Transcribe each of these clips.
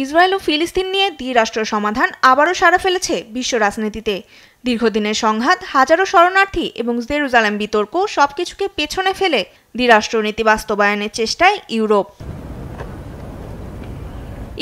Israel ও ফিলিস্তিন নিয়ে দ্বিরাষ্ট্র সমাধান আবারও সাড়া ফেলেছে বিশ্ব রাজনীতিতে। দীর্ঘদিনের সংঘাত, হাজারো শরণার্থী এবং জেরুজালেম বিতর্ক সবকিছুকে পেছনে ফেলে দ্বিরাষ্ট্রনীতি বাস্তবায়নের চেষ্টায় ইউরোপ।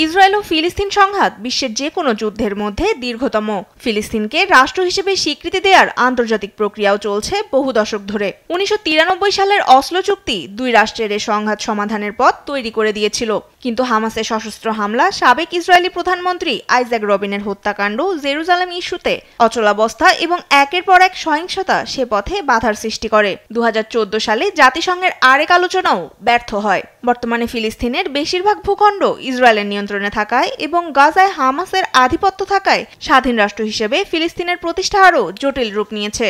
ইসরায়েল ও ফিলিস্তিন সংঘাত বিশ্বের যে কোনো যুদ্ধের মধ্যে দীর্ঘতম। ফিলিস্তিনকে রাষ্ট্র হিসেবে স্বীকৃতি দেওয়ার আন্তর্জাতিক প্রক্রিয়াও চলছে বহু দশক ধরে। 1993 সালের অসলো চুক্তি দুই রাষ্ট্রের এই সংঘাত সমাধানের পথ তৈরি করে দিয়েছিল, কিন্তু হামাসের সশস্ত্র হামলা, সাবেক ইসরায়েলি প্রধানমন্ত্রী আইজাক রবিনের হত্যাকাণ্ড, জেরুজালেম ইস্যুতে অচলাবস্থা এবং একের পর এক সহিংসতা সে পথে বাধার সৃষ্টি করে। 2014 সালে জাতিসংঘের আরেক আলোচনাও ব্যর্থ হয়। বর্তমানে ফিলিস্তিনের বেশিরভাগ ভূখণ্ড ইসরায়েলের নিয়ন্ত্রণে থাকায় এবং গাজায় হামাসের আধিপত্য থাকায় স্বাধীন রাষ্ট্র হিসেবে ফিলিস্তিনের প্রতিষ্ঠা আরও জটিল রূপ নিয়েছে।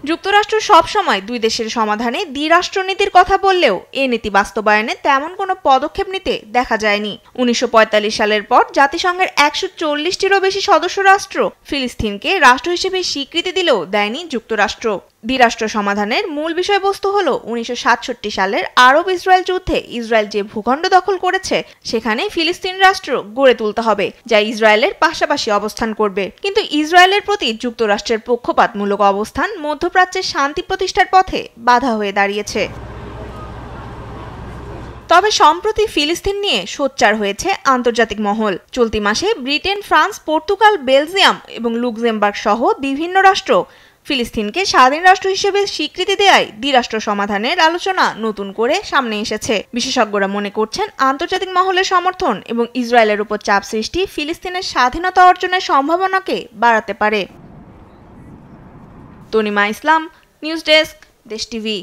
যুক্তরাষ্ট্র সবসময় দুই দেশের সমাধানে দ্বিরাষ্ট্রনীতির কথা বললেও এ নীতি বাস্তবায়নে তেমন কোনো পদক্ষেপ নিতে দেখা যায়নি। 1945 সালের পর জাতিসংঘের 140টিরও বেশি সদস্য রাষ্ট্র ফিলিস্তিনকে রাষ্ট্র হিসেবে স্বীকৃতি দিলেও দেয়নি যুক্তরাষ্ট্র। দ্বিরাষ্ট্র সমাধানের মূল বিষয়বস্তু হল 1967 সালের আরব ইসরায়েল যুদ্ধে ইসরায়েল যে ভূখণ্ড দখল করেছে সেখানে ফিলিস্তিন রাষ্ট্র গড়ে তুলতে হবে, যা ইসরায়েলের পাশাপাশি অবস্থান করবে। কিন্তু ইসরায়েলের প্রতি যুক্তরাষ্ট্রের পক্ষপাতমূলক অবস্থান মধ্যপ্রাচ্যের শান্তি প্রতিষ্ঠার পথে বাধা হয়ে দাঁড়িয়েছে। তবে সম্প্রতি ফিলিস্তিন নিয়ে সোচ্চার হয়েছে আন্তর্জাতিক মহল। চলতি মাসে ব্রিটেন, ফ্রান্স, পর্তুগাল, বেলজিয়াম এবং লুক্সেমবার্গ সহ বিভিন্ন রাষ্ট্র ফিলিস্তিনকে স্বাধীন রাষ্ট্র হিসেবে স্বীকৃতি দেয়ায় দ্বিরাষ্ট্র সমাধানের আলোচনা নতুন করে সামনে এসেছে। বিশেষজ্ঞরা মনে করছেন, আন্তর্জাতিক মহলের সমর্থন এবং ইসরায়েলের উপর চাপ সৃষ্টি ফিলিস্তিনের স্বাধীনতা অর্জনের সম্ভাবনাকে বাড়াতে পারে। তনিমা ইসলাম, নিউজ ডেস্ক, দেশ টিভি।